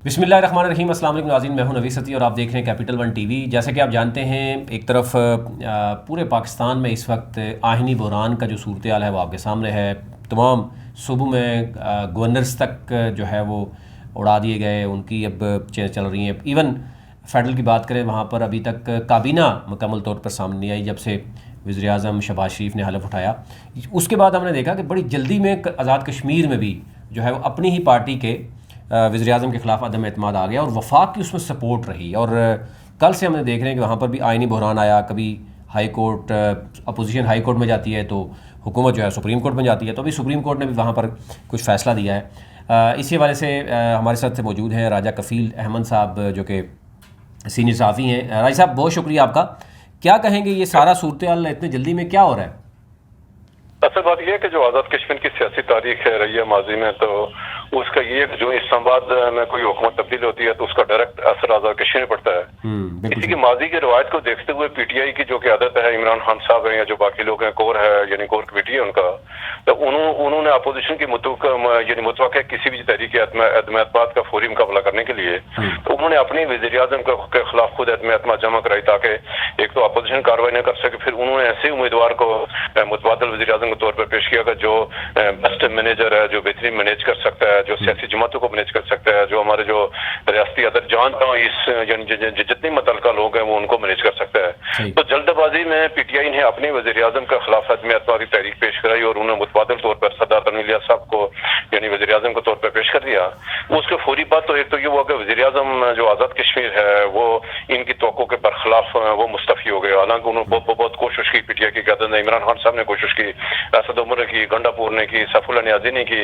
بسم اللہ الرحمن الرحیم۔ السلام علیکم ناظرین، میں ہوں نوید ستی اور آپ دیکھ رہے ہیں کیپٹل ون ٹی وی۔ جیسے کہ آپ جانتے ہیں، ایک طرف پورے پاکستان میں اس وقت آئینی بحران کا جو صورتحال ہے وہ آپ کے سامنے ہے۔ تمام صوبوں میں گورنرز تک جو ہے وہ اڑا دیے گئے، ان کی اب چیزیں چل رہی ہیں۔ ایون فیڈرل کی بات کریں، وہاں پر ابھی تک کابینہ مکمل طور پر سامنے نہیں آئی جب سے وزیر اعظم شہباز شریف نے حلف اٹھایا۔ اس کے بعد ہم نے دیکھا کہ بڑی جلدی میں آزاد کشمیر میں بھی جو ہے وہ اپنی ہی پارٹی کے وزیر اعظم کے خلاف عدم اعتماد آ گیا اور وفاق کی اس میں سپورٹ رہی، اور کل سے ہم نے دیکھ رہے ہیں کہ وہاں پر بھی آئینی بحران آیا۔ کبھی high court, opposition high court میں جاتی ہے تو حکومت جو ہے سپریم کورٹ میں جاتی ہے، تو ابھی سپریم کورٹ نے بھی وہاں پر کچھ فیصلہ دیا ہے۔ اسی حوالے سے ہمارے ساتھ موجود ہیں راجہ کفیل احمد صاحب، جو کہ سینئر صحافی ہیں۔ راجہ صاحب، بہت شکریہ آپ کا۔ کیا کہیں گے یہ سارا صورتحال اتنے جلدی میں کیا ہو رہا ہے؟ اصل بات یہ ہے کہ جو آزاد کشمیر کی سیاسی تاریخ ہے رہی ہے ماضی میں، تو اس کا یہ جو اسلام آباد میں کوئی حکومت تبدیل ہوتی ہے تو اس کا ڈائریکٹ اثر آزاد کشمیر میں پڑتا ہے۔ اسی کی ماضی کی روایت کو دیکھتے ہوئے پی ٹی آئی کی جو قیادت ہے، عمران خان صاحب ہیں یا جو باقی لوگ ہیں، کور ہے یعنی کور کمیٹی ہے ان کا، تو انہوں نے اپوزیشن کی متوقع کسی بھی تحریک عدم اعتماد کا فوری مقابلہ کرنے کے لیے تو انہوں نے اپنی وزیر اعظم کے خلاف خود عدم اعتماد جمع کرائی، تاکہ ایک تو اپوزیشن کارروائی نہ کر سکے۔ پھر انہوں نے ایسے امیدوار کو متبادل وزیر اعظم کے طور پر پیش کیا کہ جو بیسٹ مینیجر ہے، جو بہترین مینیج کر سکتا ہے، جو سیاسی جماعتوں کو مینیج کر سکتا ہے، جو ہمارے جو ریاستی ادر جان کا اس یعنی جتنے متعلقہ لوگ ہیں وہ ان کو مینیج کر سکتا ہے۔ تو جلد بازی میں پی ٹی آئی نے اپنے وزیر اعظم کے خلاف عدم اعتماد کی تحریک پیش کرائی اور انہوں نے متبادل طور پر سردار تنویر الیاس صاحب کو یعنی وزیر اعظم کے طور پر پیش کر دیا۔ اس کے فوری بعد تو ایک تو یہ ہوا کہ وزیر اعظم جو آزاد کشمیر ہے وہ ان کی توقع کے برخلاف وہ مستعفی ہو گئے، حالانکہ انہوں نے بہت کوشش کی، پی ٹی آئی کی قیادت نے، عمران خان صاحب نے کوشش کی، اسد عمر نے کی، گنڈا پور نے کی، سیف اللہ نیازی نے کی،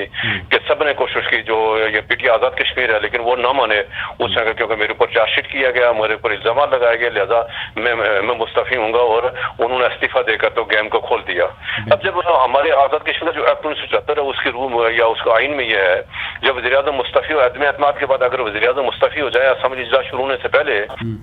کہ سب نے کوشش کی جو یہ P T I Azad Kashmir ہے، لیکن وہ نہ مانے اس نے، کیونکہ میرے اوپر چارج شیٹ کیا گیا، میرے اوپر الزامات لگائے گئے، لہذا میں مستعفی ہوں گا، اور انہوں نے استعفیٰ دے کر تو گیم کو کھول دیا۔ اب جب ہمارے آزاد کشمیر کا جو ایکٹ 1974 ہے اس کی روح یا اس کا آئین میں یہ ہے، جب وزیر اعظم مستعفی ہو عدم اعتماد کے بعد، اگر وزیر اعظم مستعفی ہو جائے اسمبلی اجلاس شروع ہونے سے پہلے،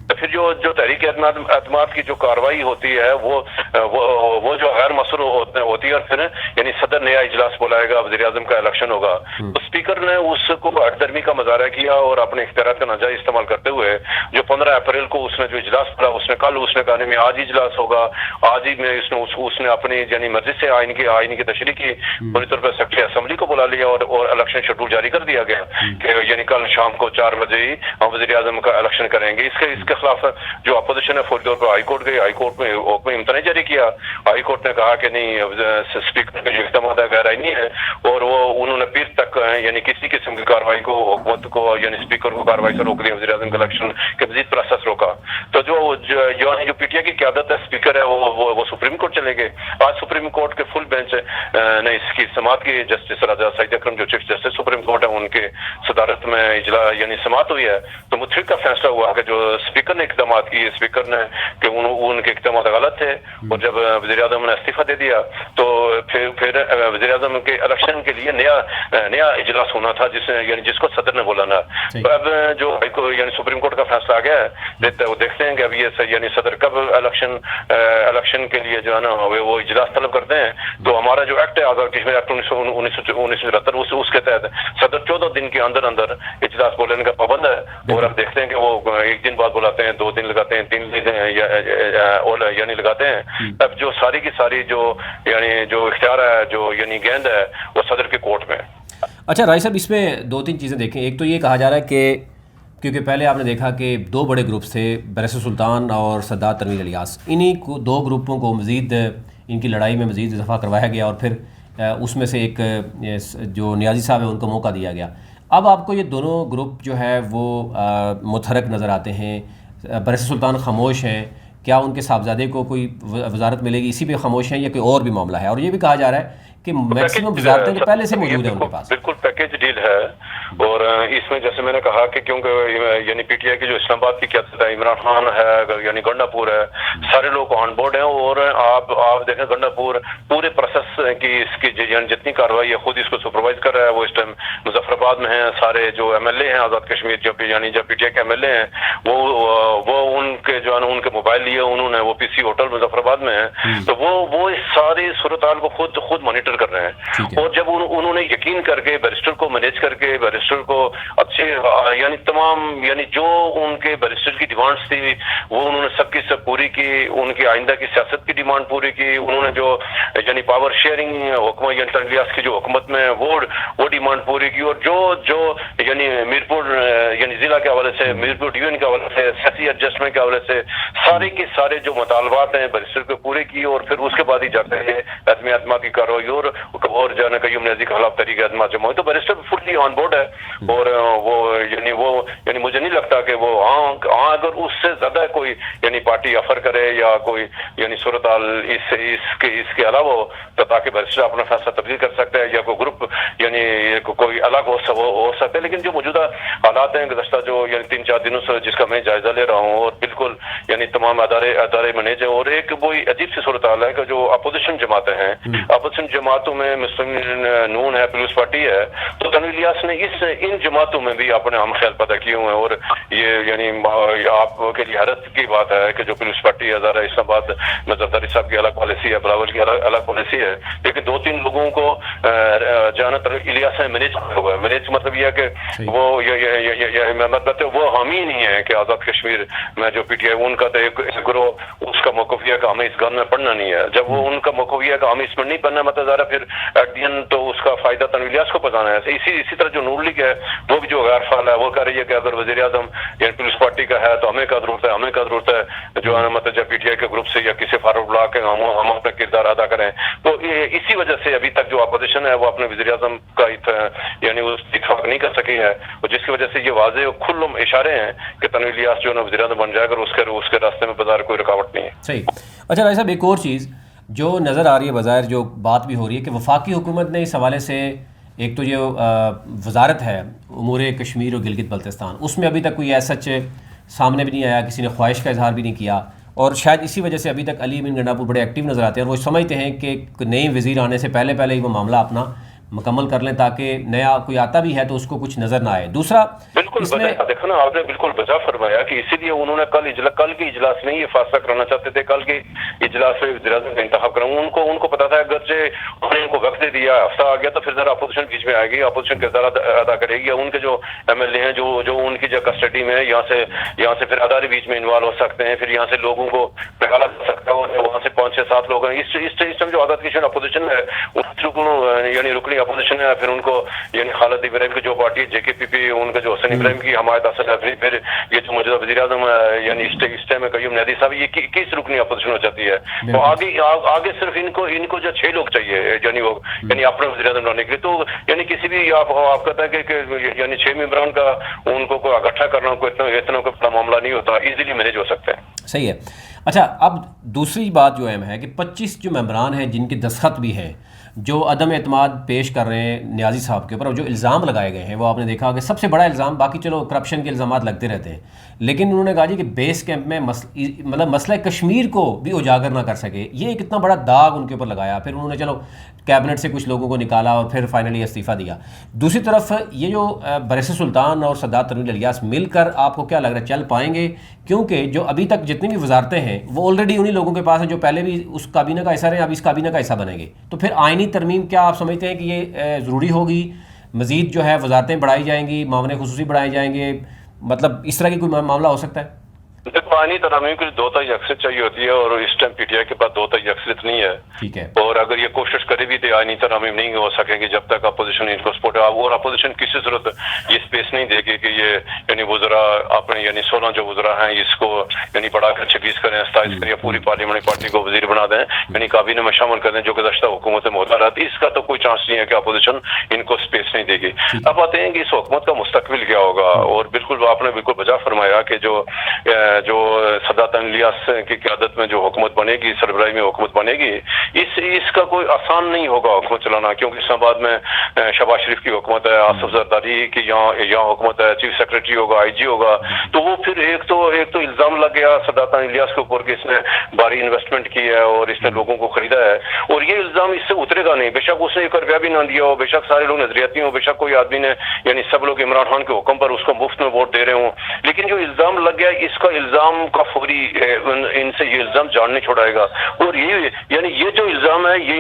تو پھر جو تحریک اعتماد کی جو کارروائی ہوتی ہے وہ جو غیر مشروع ہوتی ہے، اور پھر یعنی صدر نیا اجلاس بلائے گا، وزیر اعظم کا الیکشن ہوگا۔ تو اسپیکر نے اس کو اٹدرمی کا مظاہرہ کیا اور اپنے اختیارات کا ناجائز استعمال کرتے ہوئے جو 15 اپریل کو اس نے جو اجلاس پڑا، اس نے کہا میں آج اجلاس ہوگا، آج ہی میں اس نے اپنی یعنی مرضی سے آئین کی تشریح کی، پوری طور پر سیکرٹری اسمبلی کو بلا لیا اور الیکشن شیڈول جاری کر دیا گیا کہ یعنی کل شام کو 4 بجے ہی ہم وزیر اعظم کا الیکشن کریں گے۔ اس کے خلاف جو اپوزیشن ہے فوری طور پر ہائی کورٹ گئی، ہائی کورٹ میں حکم امتناعی جاری کیا۔ ہائی کورٹ نے کہا کہ نہیں، اسپیکر کا جو اقدامات ہے غیر آئینی ہے، اور وہ انہوں نے پیر تک یعنی کسی قسم کی کارروائی کو حکومت کو یعنی اسپیکر کو کارروائی سے روک دیا، وزیر اعظم کا الیکشن کے مزید پروسیس روکا۔ تو جو پی ٹی آئی کی قیادت ہے، اسپیکر ہے، وہ سپریم کورٹ چلے گئے۔ آج سپریم کورٹ کے فل بینچ نے اس کی سماعت کی، جسٹس راجہ سعید اکرم جو چیف جسٹس سپریم کورٹ ہے ان کے صدارت میں یعنی سماعت ہوئی ہے۔ تو متفق کا فیصلہ ہوا کہ جو اسپیکر نے اقدامات کیے، اسپیکر نے کہ ان کے اقدامات غلط تھے، اور جب وزیر اعظم نے استعفیٰ دے دیا تو پھر وزیر اعظم کے الیکشن کے لیے نیا اجلاس ہونا تھا، جس کو صدر نے بولانا۔ تو اب جو یعنی سپریم کورٹ کا فیصلہ آ گیا ہے، وہ دیکھتے ہیں کہ اب یہ یعنی صدر کب الیکشن کے لیے جو ہے نا وہ اجلاس طلب کرتے ہیں۔ تو ہمارا جو ایکٹ ہے آزاد کشمیر ایکٹ 1974 اس کے تحت صدر 14 دن کے اندر اجلاس بولنے کا پابند ہے، اور اب دیکھتے ہیں کہ وہ ایک دن بعد بلاتے ہیں، 2 دن لگاتے ہیں، 3 دن یعنی لگاتے ہیں۔ اب جو ساری کی ساری جو اختیار ہے، جو یعنی گیند ہے، وہ صدر کے کورٹ میں۔ اچھا رائی صاحب، اس میں 2-3 چیزیں دیکھیں۔ ایک تو یہ کہا جا رہا ہے کہ کیونکہ پہلے آپ نے دیکھا کہ 2 بڑے گروپس تھے، بریسر سلطان اور سردار تنویر الیاس، انہی 2 گروپوں کو مزید ان کی لڑائی میں مزید اضافہ کروایا گیا، اور پھر اس میں سے ایک جو نیازی صاحب ہیں ان کو موقع دیا گیا۔ اب آپ کو یہ دونوں گروپ جو ہے وہ متحرک نظر آتے ہیں۔ بریسر سلطان خاموش ہیں، کیا ان کے صاحبزادے کو کوئی وزارت ملے گی، اسی پہ خاموش ہیں، یا کوئی اور بھی معاملہ ہے؟ اور یہ بھی کہا جا رہا ہے کہ میکسیمم وزارتیں تو پہلے سے موجود ہیں ان کے پاس۔ بالکل پیکیج ڈیل ہے، اور اس میں جیسے میں نے کہا کہ کیونکہ یعنی پی ٹی آئی کی جو اسلام آباد کی قیادت ہے، عمران خان ہے یعنی گنڈا پور ہے، سارے لوگ آن بورڈ ہیں، اور آپ دیکھیں گنڈا پور پورے پروسیس کی اس کی جتنی کارروائی ہے خود اس کو سپروائز کر رہا ہے۔ وہ اس ٹائم مظفر آباد میں ہیں، سارے جو ایم ایل اے ہیں آزاد کشمیر جو یعنی جب پی ٹی آئی کے ایم ایل اے ہیں وہ ان کے جو ہے ان کے موبائل لیے انہوں نے، وہ پی سی ہوٹل مظفر آباد میں ہیں، تو وہ اس ساری صورتحال کو خود مانیٹر کر رہے ہیں۔ اور جب انہوں نے یقین کر کے بیرسٹر کو مینیج کر کے बैरिस्टर को अच्छे यानी तमाम यानी जो उनके बैरिस्टर की डिमांड्स थी वो उन्होंने सबकी सब पूरी की, उनकी आइंदा की सियासत की डिमांड पूरी की, उन्होंने जो यानी पावर शेयरिंग हुकूमत यानी तनवीर इलियास की जो हुकूमत में वो डिमांड पूरी की, और जो यानी मीरपुर यानी जिला के हवाले से, मीरपुर डिवीजन के हवाले से, सियासी एडजस्टमेंट के हवाले से सारे के सारे जो मुतालबात हैं बैरिस्टर को पूरे की, और फिर उसके बाद ही जाते हैं अदम एतमाद की कार्रवाई और जो है कयूम नज़ीर के खिलाफ तहरीक एतमाद जमा हुई। तो बैरिस्टर फुल्ली ऑन बोर्ड है, और वो यानी मुझे नहीं लगता कि वो अगर उससे ज्यादा कोई यानी पार्टी ऑफर करे या कोई यानी सूरत हाल इसके अलावा हो तो ताकि बैरिस्टर अपना फैसला तब्दील कर सकता है या कोई ग्रुप यानी कोई अलग हो सकता है। लेकिन जो मौजूदा हालात हैं गुज़श्ता जो यानी 3-4 दिनों से जिसका मैं जायजा ले रहा हूँ, और बिल्कुल यानी तमाम अदारे मैनेज हैं, और एक वही अजीब सी सूरत हाल है कि जो अपोजिशन जमातें हैं, अपोजिशन जमातों में मुस्लिम नून है, पीपल्स पार्टी है, तो तनवीर इलियास ने इन जमातों में भी अपने हम ख्याल पैदा किए हुए हैं। और ये यानी आपके लिए हैरत की बात है कि जो पीपल्स पार्टी है ज़रा इस्लामाबाद में जरदारी साहब की अलग पॉलिसी है, बिलावल की अलग पॉलिसी है, लेकिन 2-3 लोगों को जाना तनवीर इलियास ने मैनेज किया हुआ है। मैनेज मतलब यह है कि वो मतलब वो हम ही नहीं है कि आज़ाद कश्मीर में जो पीटीआई उनका तो एक ग्रोह उसका मौक़िफ़ है कि हमें इस गन में पढ़ना नहीं है। जब वो उनका मौक़िफ़ है कि हमें इसमें नहीं पढ़ना, मतलब ज़रा फिर एट तो उसका फ़ायदा तनवीर इलियास को पहुंचाना है। इसी तरह जो नून लीग है वो भी जो गैर फाल है वो कह रही है कि अगर वज़ीर आज़म यानी पीपल्स पार्टी का है तो हमें क्या ज़रूरत है जो है मतलब जब पीटीआई के ग्रुप से या किसी फारूक ब्लॉक के हम अपना किरदार अदा करें। तो इसी वजह से अभी तक जो अपोजिशन है वो अपने वज़ीर आज़म का यानी उस इत्तेफाक नहीं कर सकी है, और जिसकी वजह से ये वाज़े और खुल्लम इशारे हैं कि तनवीर इलियास जो है वज़ीर आज़म बन जाएगा, उसके रास्ते में बाजार कोई रुकावट नहीं है। सही। अच्छा भाई साहब, एक और चीज़ जो नज़र आ रही है बज़ाहिर जो बात भी हो रही है कि वफाकी हुकूमत ने इस हवाले से एक तो जो वजारत है उमूर कश्मीर और गिलगित बल्तिस्तान, उसमें अभी तक कोई ऐसा सामने भी नहीं आया, किसी ने ख्वाहिश का इजहार भी नहीं किया, और शायद इसी वजह से अभी तक अली बिन गंडापुर बड़े एक्टिव नज़र आते हैं, और वो समझते हैं कि नए वज़ीर आने से पहले ही वो मामला अपना मुकम्मल कर लें ताकि नया कोई आता भी है तो उसको कुछ नजर ना आए। दूसरा बिल्कुल देखो ना, आपने बिल्कुल बजा फरमाया कि इसीलिए उन्होंने कल के इजलास में ये फैसला कराना चाहते थे, कल के इजलास में वज़ीर आज़म का इंतखाब कराऊं। उनको पता था अगर से उन्होंने इनको वक्त दे दिया, हफ्ता आ गया तो फिर जरा अपोजिशन बीच में आएगी, अपोजिशन किरदार अदा करेगी, उनके जो MLA हैं जो उनकी जो कस्टडी में है यहाँ से फिर अदारे बीच में इन्वॉल्व हो सकते हैं, फिर यहाँ से लोगों को निकाला जा सकता है, वहाँ से 5-6-7 लोग हैं। इस टाइम जो आज़ाद कश्मीर अपोजिशन है यानी रुकनी अपोजिशन है, फिर उनको यानी खालिद इब्राहिम की जो पार्टी है JKPP, उनका जो हसन इब्राहिम की हमायत हासिल है, फिर ये जो मौजूदा वज़ीर आज़म यानी इस टाइम में कयूम नज़ीर साहब, ये किस रुकनी अपोजिशन हो जाती है। तो आगे सिर्फ इनको जो 6 लोग चाहिए यानी अपने वज़ीर आज़म लाने के लिए, तो यानी किसी भी आप कहते हैं कि यानी 6 मेंबरान का उनको को इकट्ठा करना कोई इतना कोई बड़ा मामला नहीं होता, इजीली मैनेज हो सकता है। सही है। अच्छा, अब दूसरी बात जो है कि 25 जो मेंबरान हैं जिनके दस्तखत भी हैं जो अदम एतमाद पेश कर रहे हैं नियाज़ी साहब के ऊपर, और जो इल्ज़ाम लगाए गए हैं वो आपने देखा कि सबसे बड़ा इल्ज़ाम, बाकी चलो करप्शन के इल्ज़ाम लगते रहते हैं, लेकिन उन्होंने कहा जी कि बेस कैंप में मतलब मसला कश्मीर को भी उजागर ना कर सके, ये एक इतना बड़ा दाग उनके ऊपर लगाया। फिर उन्होंने चलो कैबिनेट से कुछ लोगों को निकाला और फिर फाइनली इस्तीफ़ा दिया। दूसरी तरफ ये जो बरस सुल्तान और सद्दात तनवीर इलियास मिलकर आपको क्या लग रहा है चल पाएंगे? क्योंकि जो अभी तक जितनी भी वजारतें हैं वो ऑलरेडी उन्हीं लोगों के पास हैं जो पहले भी उस काबीना का हिस्सा रहे, अब इस काबीना का हिस्सा बनेंगे। तो फिर आइनी तरमीम क्या आप समझते हैं कि ये ज़रूरी होगी? मज़ीद जो है वजारतें बढ़ाई जाएंगी, मामले खुसूसी बढ़ाए जाएंगे, मतलब इस तरह की कोई मामला हो सकता है? देखो, आईनी तरमीम के लिए 2-3 अक्सरियत चाहिए होती है, और इस टाइम पीटीआई के पास 2-3 अक्सरियत नहीं है। ठीक है। और अगर ये कोशिश करे भी तो आईनी तरमीम नहीं हो सकेंगे जब तक अपोजिशन इनको सपोर्ट है, और अपोजिशन किसी सूरत ये स्पेस नहीं देगी कि ये यानी वज़रा अपने यानी 16 जो वज़रा हैं इसको यानी बढ़ाकर 26 करें, 27 करें, पूरी पार्लियामेंट्री पार्टी को वजीर बना दें, यानी काबीना में शामिल कर दें जो गुज़श्ता हुकूमत में मौजूद रहती है। इसका तो कोई चांस नहीं है कि अपोजिशन इनको स्पेस नहीं देगी। अब आते हैं कि इस हुकूमत का मुस्तकबिल क्या होगा, और बिल्कुल आपने बिल्कुल बजा फरमाया कि जो सद्दात इलियास की क़यादत में जो हुकूमत बनेगी, सरबराही में हुकूमत बनेगी, इसका कोई आसान नहीं होगा हुकूमत चलाना, क्योंकि इस्लामाबाद में शहबाज शरीफ की हुकूमत है, आसिफ जरदारी की यहाँ हुकूमत है, चीफ सेक्रेटरी होगा, IG होगा, तो वो फिर एक तो इल्ज़ाम लग गया सद्दात इलियास के ऊपर कि इसने भारी इन्वेस्टमेंट की है और इसने लोगों को खरीदा है, और ये इल्ज़ाम इससे उतरेगा नहीं। बेशक उसने एक रुपया भी ना दिया हो, बेशक सारे लोग नजरियाती हो, बेशक कोई आदमी ने यानी सब लोग इमरान खान के हुक्म पर उसको मुफ्त में वोट दे रहे हों, लेकिन जो इल्ज़ाम लग गया इसका इल्ज़ाम का फौरी इनसे ये इल्ज़ाम जान नहीं छुड़ाएगा। और ये यानी ये जो इल्जाम है ये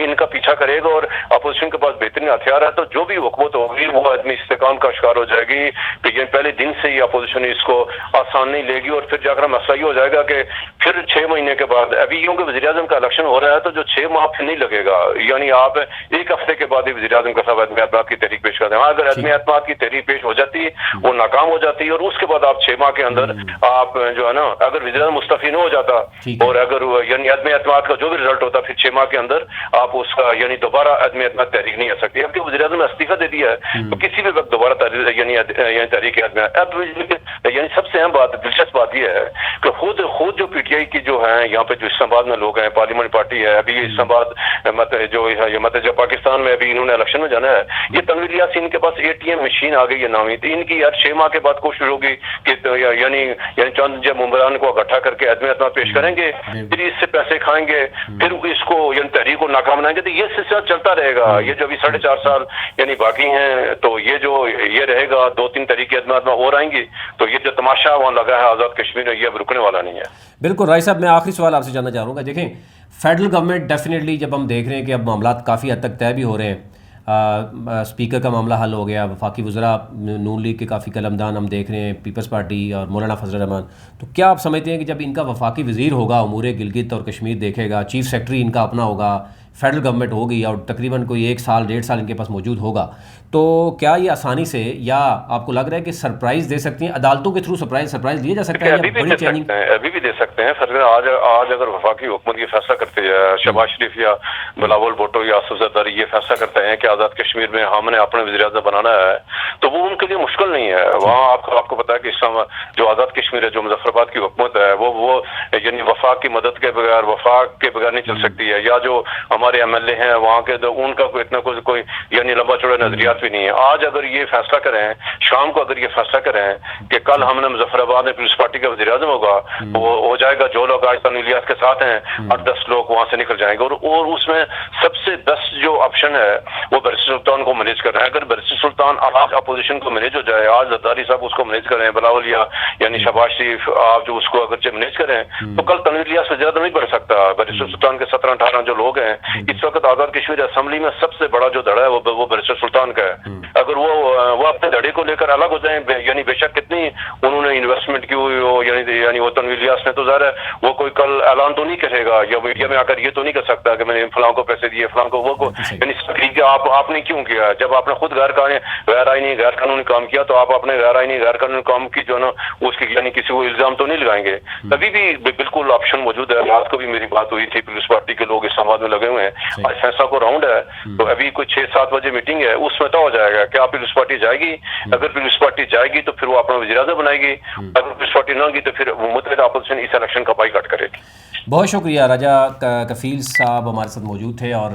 इनका पीछा करेगा और अपोजिशन के पास बेहतरीन हथियार है, तो जो भी हुकूमत होगी वो आदमी इस्तेकाम का शिकार हो जाएगी। तो ये पहले दिन से ही अपोजिशन इसको आसान नहीं लेगी और फिर जाकर मसला ये हो जाएगा कि फिर 6 महीने के बाद, अभी यूं कि वज़ीर-ए-आज़म का इलेक्शन हो रहा है तो जो 6 माह फिर नहीं लगेगा, यानी आप 1 हफ्ते के बाद ही वज़ीर-ए-आज़म के साथ अदम एतमाद की तहरीक पेश कर दें। अगर अदम एतमाद की तहरीक पेश हो जाती वो नाकाम हो जाती और उसके बाद आप 6 माह के अंदर आप जो है ना, अगर वज़ीर-ए-आज़म मुस्तफ़ी न हो जाता और अगर यानी अदम एतमाद का जो भी रिजल्ट होता फिर 6 माह के अंदर आप उसका यानी दोबारा अदम एतमाद तहरीक नहीं आ सकती। अब वज़ीर-ए-आज़म ने इस्तीफा दे दिया है तो किसी भी वक्त दोबारा यानी तहरीक अब यानी सबसे अहम बात, दिलचस्प बात यह है कि खुद जो पीटीआई की जो है यहाँ पे जो इस्लामाबाद में लोग हैं, पार्लियामेंट पार्टी है, अभी इस्लामाबाद जो पाकिस्तान में अभी इन्होंने इलेक्शन में जाना है, ये तनवीर यासीन के पास ATM मशीन आ गई है नामी, तो इनकी यार 6 माह के बाद कोशिश होगी कि यानी चंद जब मुंबरान को इकट्ठा करके अदम एतमाद पेश करेंगे, फिर इससे पैसे खाएंगे, फिर इसको यानी तहरीक को नाकाम बनाएंगे, तो ये सिलसिला चलता रहेगा। ये जो अभी 4.5 साल यानी बाकी हैं, तो ये रहेगा। 2-3 तहरीकें अदम एतमाद और आएंगी, तो ये जो तमाशा वहाँ लगा है आज़ाद कश्मीर, ये अब रुकने वाला नहीं है। बिल्कुल राय साहब, मैं आखिरी सवाल आपसे जानना चाहूँगा। देखें, फेडरल गवर्नमेंट डेफिनेटली जब हम देख रहे हैं कि अब मामला काफ़ी हद तक तय भी हो रहे हैं, स्पीकर का मामला हल हो गया, वफाकी वज़रा नून लीग के काफ़ी कलमदान हम देख रहे हैं, पीपल्स पार्टी और मौलाना फजल रहमान, तो क्या आप समझते हैं कि जब इनका वफाकी वज़ीर होगा, उमूर गिलगित और कश्मीर देखेगा, चीफ सेक्रेटरी इनका अपना होगा, फेडरल गवर्नमेंट होगी और तकरीबन कोई 1 साल 1.5 साल इनके पास मौजूद होगा, तो क्या ये आसानी से, या आपको लग रहा है कि सरप्राइज़ दे सकती हैं अदालतों के थ्रू, सरप्राइज़ दिया जा सकता है? अभी भी दे सकते हैं। आज अगर वफाकी हुकूमत ये फैसला करते हैं, शहबाज शरीफ या बिलावल भुट्टो या आसिफ ज़रदारी ये फैसला करते हैं कि आज़ाद कश्मीर में हमने अपने वज़ीर-ए-आज़म बनाना है, तो वो उनके लिए मुश्किल नहीं है। वहाँ आपको पता है कि जो आज़ाद कश्मीर है, जो मुजफ्फराबाद की हुकूमत है, वो यानी वफाक की मदद के बगैर, वफाक के बगैर नहीं चल सकती है। या जो हमारे MLA हैं वहाँ के, तो उनका कोई इतना कोई यानी लंबा चौड़ा नजरियात भी नहीं है। आज अगर ये फैसला करें, शाम को अगर ये फैसला करें कि कल हमने मुजफ्फराबाद में पीपल्स पार्टी का वज़ीर-ए-आज़म होगा, वो हो जाएगा। जो लोग आज तनवीर इलियास के साथ हैं 8-10 लोग वहाँ से निकल जाएंगे और उसमें सबसे बेस्ट जो ऑप्शन है वो बैरिस्टर सुल्तान को मैनेज कर रहे हैं। अगर बैरिस्टर सुल्तान आज अपोजिशन को मैनेज हो जाए, आज जरदारी साहब उसको मैनेज करें, बिलावल यानी शहबाज शरीफ आप जो उसको अगर मैनेज करें, तो कल तनवीर इलियास से ज्यादा नहीं बढ़ सकता। बैरिस्टर सुल्तान के 17-18 जो लोग हैं, इस वक्त आज़ाद कश्मीर असेंबली में सबसे बड़ा जो धड़ा है वो बैरिस्टर सुल्तान का है। अगर वो अपने धड़े को लेकर अलग हो जाए, यानी बेशक कितनी उन्होंने इन्वेस्टमेंट की हुई हो, यानी वो तनवीर इलियास ने, तो ज़ाहिर है वो कोई कल ऐलान तो नहीं करेगा या मीडिया में आकर ये तो नहीं कर सकता कि मैंने फलां को पैसे दिए, फलां को वो को, यानी आपने क्यों किया? जब आपने खुद गैर आईनी गैर कानूनी काम किया, तो आप अपने गैर आईनी गैर कानूनी काम की जो ना उसकी यानी किसी को इल्जाम तो नहीं लगाएंगे। तभी भी बिल्कुल ऑप्शन मौजूद है। रात को भी मेरी बात हुई थी, पीपल्स पार्टी के लोग इस्लामाबाद में लगे हुए हैं। आज फैसला को राउंड है, तो अभी कोई 6-7 बजे मीटिंग है, उसमें तो हो जाएगा क्या पीपल्स पार्टी जाएगी। अगर पीपल्स पार्टी जाएगी तो फिर वो अपना वज़ीर-ए-आज़म बनाएगी, अगर पीपल्स पार्टी ना की तो फिर मुत्तहिदा अपोजिशन इस इलेक्शन का बाइकआउट करेगी। बहुत शुक्रिया। राजा कफील साहब हमारे साथ मौजूद थे और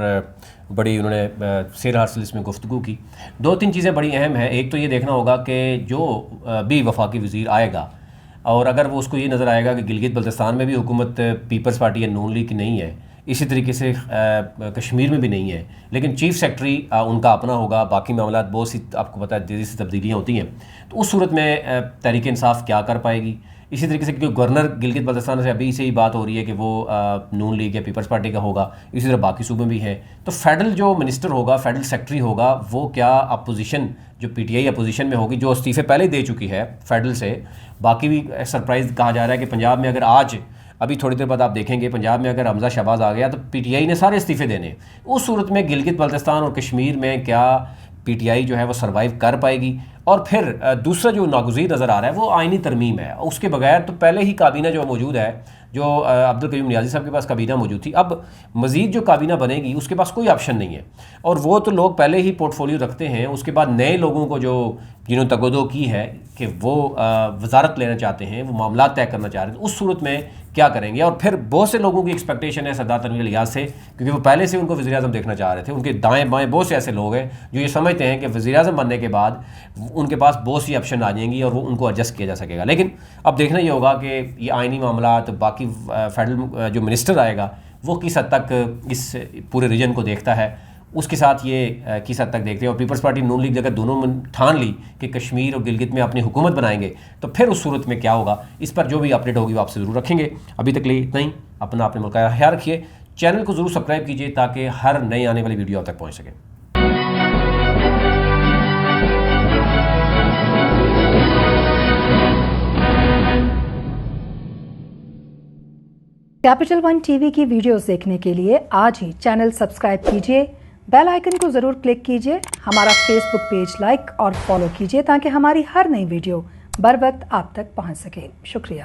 बड़ी उन्होंने सेर हासिल इसमें गुफ्तगू की। 2-3 चीज़ें बड़ी अहम हैं। एक तो ये देखना होगा कि जो भी वफाकी वज़ीर आएगा, और अगर वो उसको ये नज़र आएगा कि गिलगित बल्तिस्तान में भी हुकूमत पीपल्स पार्टी या नून लीग की नहीं है, इसी तरीके से कश्मीर में भी नहीं है, लेकिन चीफ सेक्रेटरी उनका अपना होगा, बाकी मामला बहुत सी आपको पता है तेज़ी से तब्दीलियाँ होती हैं, तो उस सूरत में तहरीक इंसाफ क्या कर पाएगी। इसी तरीके से क्योंकि गवर्नर गिलगित बल्तिस्तान से अभी से ही बात हो रही है कि वो नून लीग या पीपल्स पार्टी का होगा, इसी तरह बाकी सूबे भी है। तो फेडरल जो मिनिस्टर होगा, फेडरल सेक्रेटरी होगा, वो क्या अपोजिशन जो PTI अपोजिशन में होगी, जो इस्तीफ़े पहले दे चुकी है फेडरल से, बाकी भी सरप्राइज़ कहा जा रहा है कि पंजाब में अगर आज अभी थोड़ी देर बाद आप देखेंगे पंजाब में अगर हमजा शहबाज आ गया तो PTI ने सारे इस्तीफ़े देने। उस सूरत में गिलगित बल्तिस्तान और कश्मीर में क्या PTI जो है वो सर्वाइव कर पाएगी। और फिर दूसरा जो नागुज़ीर नज़र आ रहा है वो आइनी तरमीम है। उसके बगैर तो पहले ही काबीना जो मौजूद है, जो अब्दुल करीम नियाज़ी साहब के पास काबीना मौजूद थी, अब मज़ीद जो काबीना बनेगी उसके पास कोई ऑप्शन नहीं है। और वो तो लोग पहले ही पोर्टफोलियो रखते हैं, उसके बाद नए लोगों को जो जिन्होंने तगदो की है कि वो वजारत लेना चाहते हैं, वो मामला तय करना चाह रहे हैं, उस सूरत में क्या करेंगे। और फिर बहुत से लोगों की एक्सपेक्टेशन है सरदार तनवीर इलियास से, क्योंकि वो पहले से उनको वज़ीर-ए-आज़म देखना चाह रहे थे। उनके दाएँ बाएँ बहुत से ऐसे लोग हैं जो ये समझते हैं कि वज़ीर-ए-आज़म बनने के बाद उनके पास बहुत सी ऑप्शन आ जाएंगी और वो उनको एडजस्ट किया जा सकेगा। लेकिन अब देखना ये होगा कि ये आइनी मामला, तो बाकी फेडरल जो मिनिस्टर आएगा वो किस हद तक इस पूरे रीजन को देखता है, उसके साथ ये किस हद तक देखते हैं। और पीपल्स पार्टी नून लीग अगर दोनों में ठान ली कि कश्मीर और गिलगित में अपनी हुकूमत बनाएंगे, तो फिर उस सूरत में क्या होगा, इस पर जो भी अपडेट होगी वो आपसे ज़रूर रखेंगे। अभी तक लिए इतना ही। अपना अपने मुल्क का ख्याल रखिए। چینل کو ضرور سبسکرائب کیجیے تاکہ ہر نئی آنے والی ویڈیو آپ تک پہنچ سکے۔ کیپٹل ون ٹی وی کی ویڈیوز دیکھنے کے لیے آج ہی چینل سبسکرائب کیجیے، بیل آئیکن کو ضرور کلک کیجیے، ہمارا فیس بک پیج لائک اور فالو کیجیے تاکہ ہماری ہر نئی ویڈیو بر وقت آپ تک پہنچ سکے۔ شکریہ۔